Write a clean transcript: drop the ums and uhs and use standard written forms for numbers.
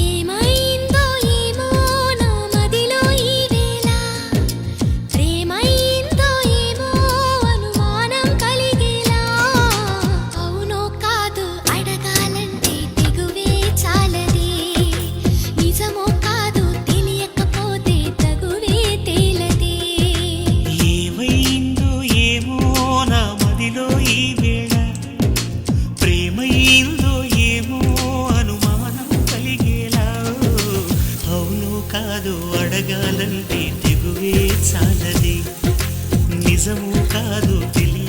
ఏమైందో ఏమో నా మదిలో ఈ వేళ ప్రేమైందో ఏమో అనుమానం కలిగేలా అవునో కాదో అడగాలంటే తెగువే చాలదే నిజమో కాదో తెలియకపోతే తగువే తేలదే ఏమైందో ఏమో నా మదిలో ఈ వేళ ప్రేమైందో ఏమో అనుమానం కలిగేలా అవును కాదు అడగాలంటే తెగువే చాలది నిజము కాదు తెలియ